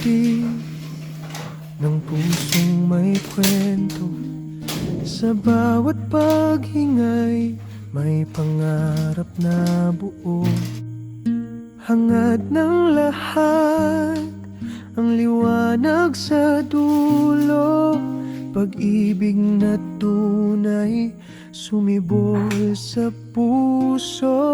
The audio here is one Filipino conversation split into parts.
ngiti ng pusong may kwento. Sa bawat paghingay may pangarap na buo. Hangad ng lahat ang liwanag sa dulo. Pag-ibig na tunay sumibol sa puso.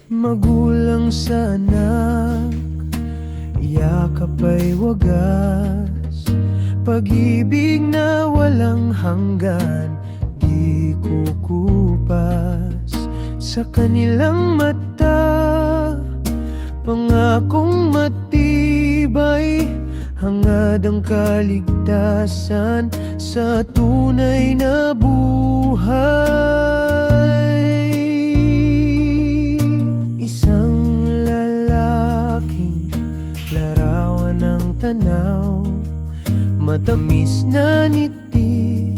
Magulang sa anak, yakap ay wagas. Pag-ibig na walang hanggan, di kukupas. Sa kanilang mata, pangakong matibay. Hangad ang kaligtasan sa tunay na buhay. Isang lalaking larawan ng tanaw, matamis na ngiti,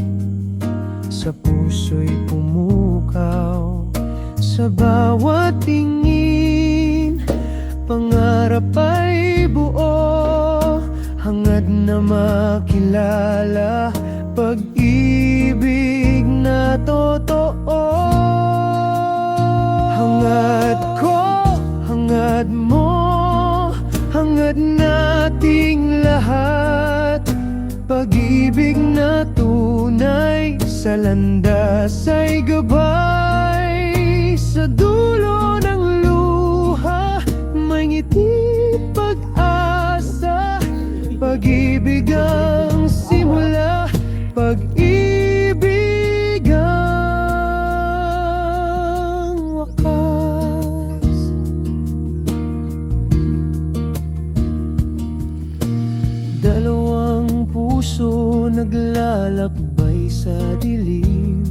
sa puso'y pumukaw. Sa bawat tingin, pangarap ay buo. Hangad na makilala pag-ibig na totoo. Hangad ko, hangad mo, hangad nating lahat. Pag-ibig na tunay sa landas ay gabay. Sa dulo ng luha may ngiti, pag-asa. Pag-ibig ang simula, pag-ibig ang wakas. Dalawang puso naglalakbay sa dilim.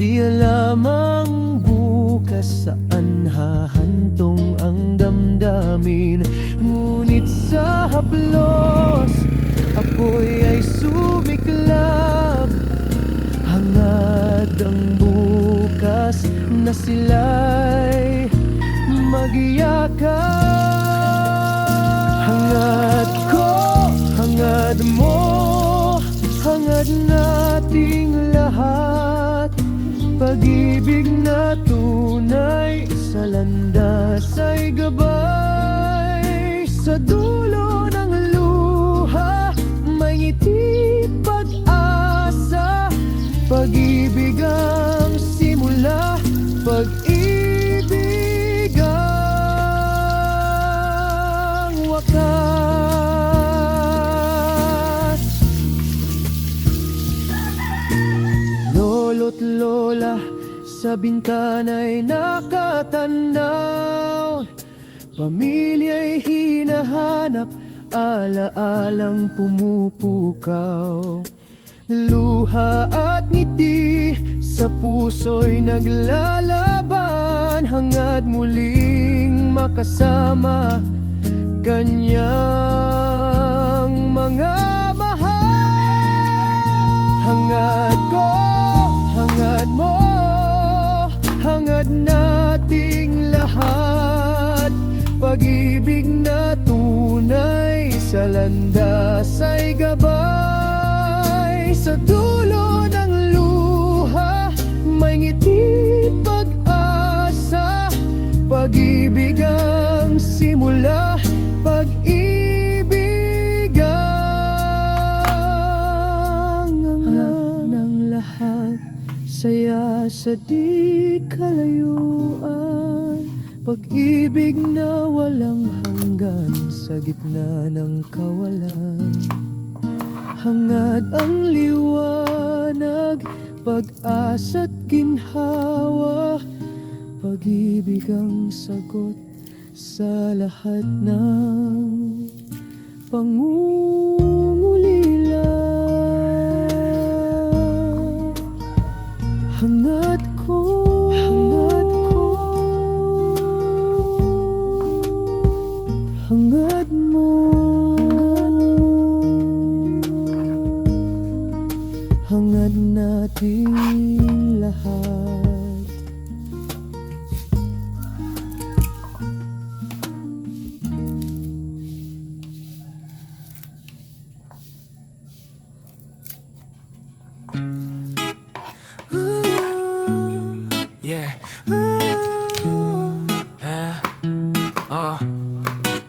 Di alam ang bukas saan hahantong ang damdamin. Ngunit sa haplos, apoy ay sumiklab. Hangad ang bukas na sila'y magyakap. Hangad ko, hangad mo, hangad nating lahat. Pag-ibig na tunay sa landas ay gabay. Sa dulo ng luha may ngiti, pag-asa. Pag-ibig ang simula, pag-ibig ang wakas. Lolo't lola sa bintana'y nakatanaw. Pamilya'y hinahanap, ala-alang pumupukaw. Luha at ngiti sa puso'y naglalaban. Hangad muling makasama kanyang mga mahal. Hangad ko, hangad mo, hangad nating lahat. Pag-ibig na tunay sa landas ay gabay. Sa dulo ng luha may ngiti, pag-asa. Pag-ibig ang simula, pag-ibig ang hangad ng lahat. Saya sa di kalayuan, pag-ibig na walang hanggan sa gitna ng kawalan. Hangad ang liwanag, pag-asa't ginhawa. Pag-ibig ang sagot sa lahat ng pangungulila. Hangad ko, hangad ko, hangad mo, hangad nating lahat.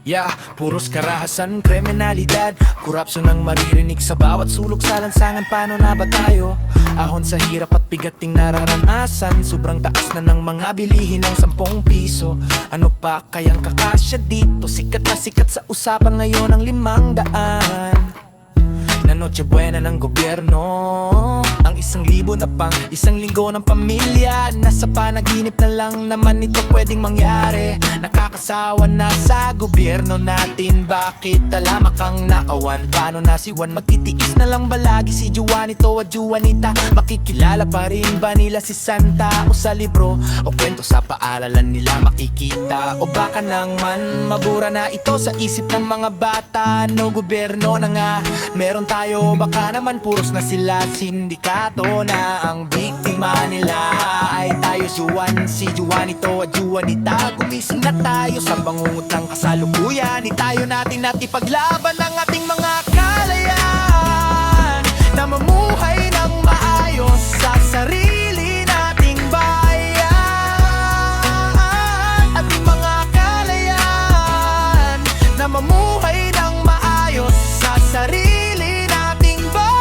Yeah, puros karahasan, kriminalidad, korupsyon ang maririnig sa bawat sulok sa lansangan. Paano na ba tayo? Ahon sa hirap at bigating nararanasan. Sobrang taas na ng mga bilihin ng 10 piso. Ano pa kayang kakasya dito? Sikat na sikat sa usapan ngayon ang 500 na Noche Buena ng gobyerno. Ang 1,000 na pang 1 linggo ng pamilya. Nasa panaginip na lang naman ito pwedeng mangyari. Nakakasawa na sa gobyerno natin. Bakit talamak ang nakawan? Paano na si Juan? Magtitiis na lang ba lagi si Juanito at Juanita? Makikilala pa rin ba nila si Santa? O sa libro o kwento sa paaralan nila makikita? O baka naman mabura na ito sa isip ng mga bata? No gobyerno na nga meron tayo, baka naman puros na sila sindikato na ang biktima nila ay tayo si Juanito at Juanita. Gumising na tayo sa bangungot ng kasalukuyan. Itayo natin at ipaglaban ang ating mga kalayaan na mamuhay ng maayos sa sarili nating bayan. Ating mga kalayaan na mamuhay ng maayos sa sarili nating bayan.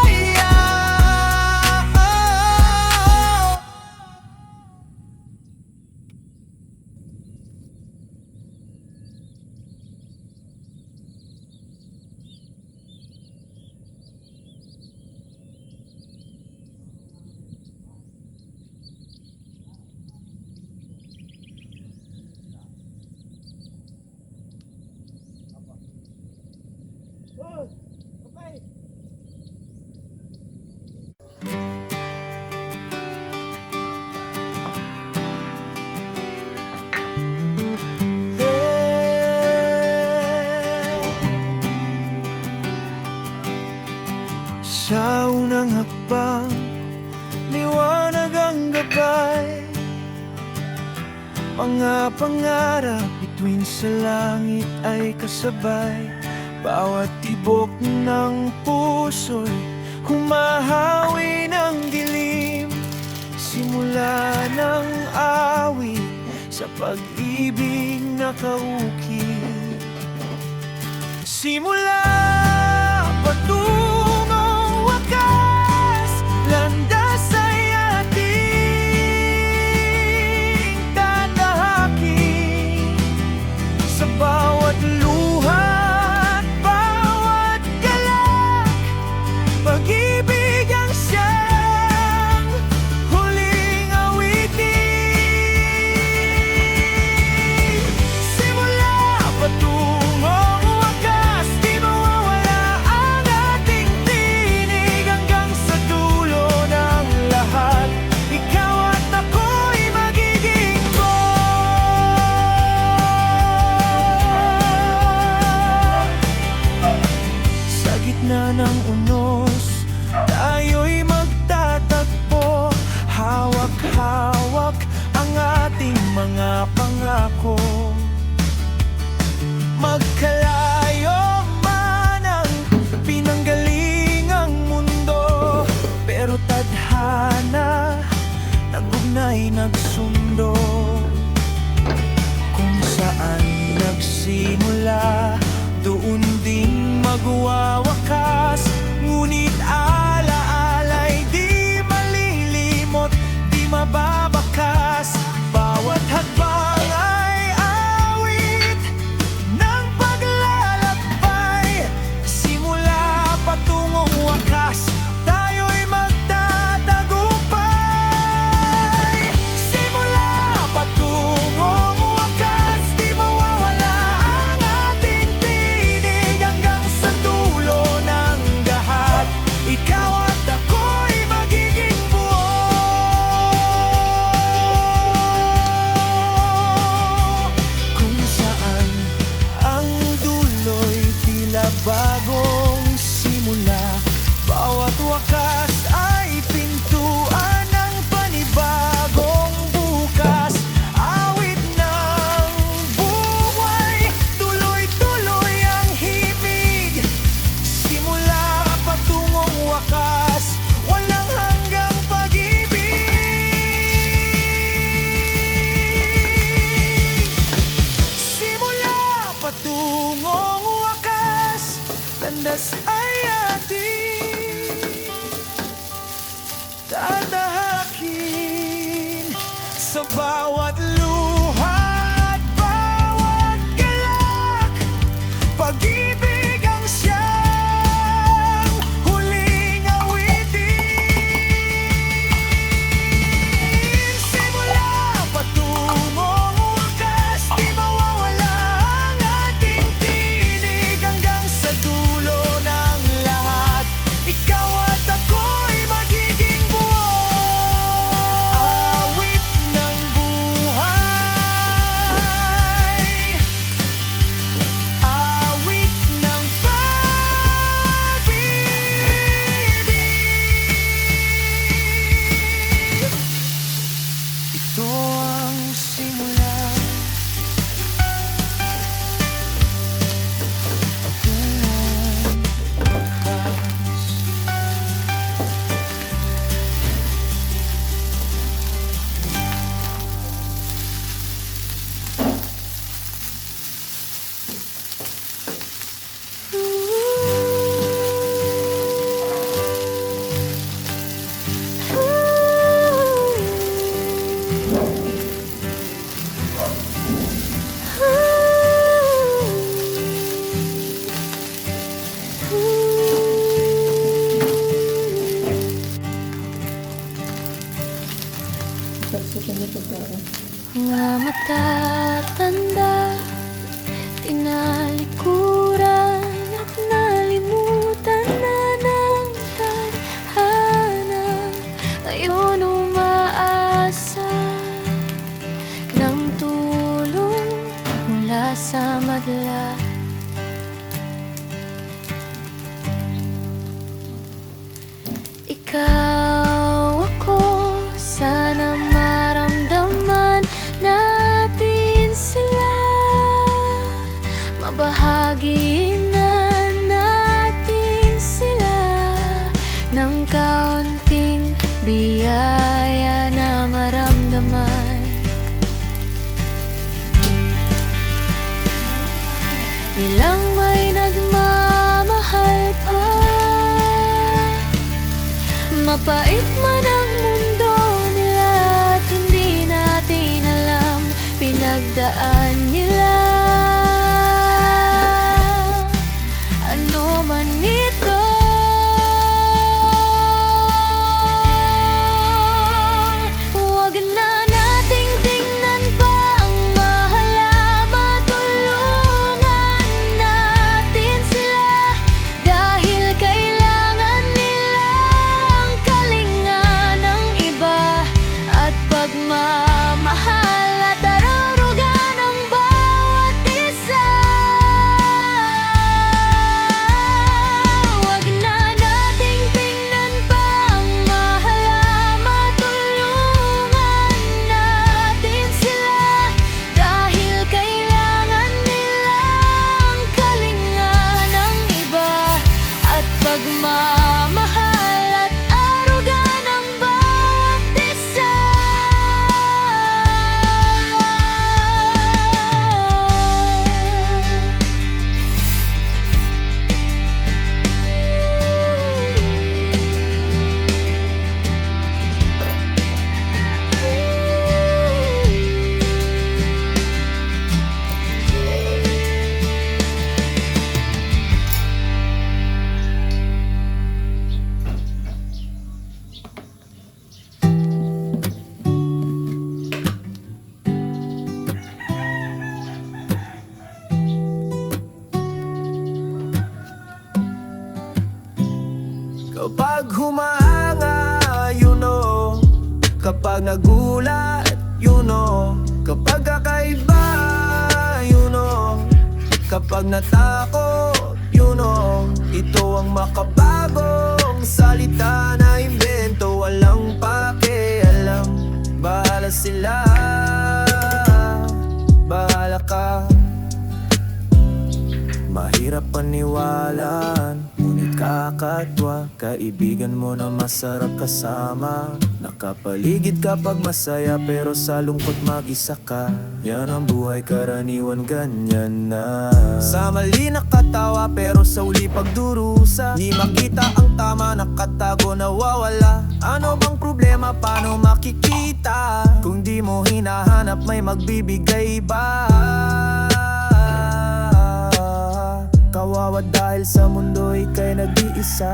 Sa unang hakbang, liwanag ang gabay. Mga pangarap bituin sa langit ay kasabay. Bawat tibok ng puso'y humahawi ng dilim. Simula ng awit sa pag-ibig na kaukit. Simula patungong wakas, landas ay ating tatahakin. Sa bawat luha at bawat galak, pag-ibig ang siyang huling awitin. Simula patungong wakas, di mawawala ang ating tinig hanggang sa dulo ng lahat. Ikaw at ako'y magiging sa gitna ng unos, tayo'y magtatagpo. Hawak-hawak ang ating mga pangako. Magkalayo man ang pinanggalingang mundo, pero tadhana nag-ugnay nagsundo. Kung saan nagsimula, doon din magwawakas. Ngunit alaala'y di malilimot, di mababakas. Bawat hakbang ay awit ng paglalakbay. Simula patungong wakas, tayo'y magtatagumpay. Simula patungong wakas, di mawawala ang ating tinig hanggang sa dulo landas ay ating tatahakin. Sa bawat luha at bawat galak, pag-ibig ang siyang huling awitin. Simula patungong wakas, di mawawala ang ating tinig. Hanggang sa dulo ng lahat, ikaw at ako'y magiging buo. Awit ng buhay, awit ng pag-ibig. Ito ang simula, patungong wakas. Mga matatanda, tinalikuran at nalimutan na ng tadhana. Ngayon umaasa ng tulong mula sa madla. Ikaw, ako, sana maramdaman natin sila. Mabahagi na natin sila ng kaunting biyaya na maramdaman. Ilang may nagmamahal pa, mapait man ang mundo nila at hindi natin alam pinagdaan nila. Ano man ito, huwag na nating tingnan pa ang mahal, matulungan natin sila. Dahil kailangan nila ang kalinga ng iba at pagmamahal at ararugan ng bawat isa. Huwag na nating tingnan pa ang mahal, matulungan natin sila. Dahil kailangan nila ang kalinga ng iba at pagmamahal at aruga ng bawat isa. Kapag humanga, you know. Kapag nagulat, you know. Kapag kakaiba, you know. Kapag natakot, you know. Ito ang makabagong salita na imbento. Walang pakialam, bahala sila, bahala ka. Mahirap Mahirap paniwalaan, ngunit kakatwa. Kaibigan mo na masarap kasama. Nakapaligid kapag masaya, pero sa lungkot mag-isa ka. Yan ang buhay, karaniwan ganyan na. Sa mali nakatawa, pero sa uli pagdurusa. Di makita ang tama, nakatago nawawala. Ano bang problema, paano makikita? Kung di mo hinahanap, may magbibigay ba? Kawawa dahil sa mundo ika'y nag-iisa.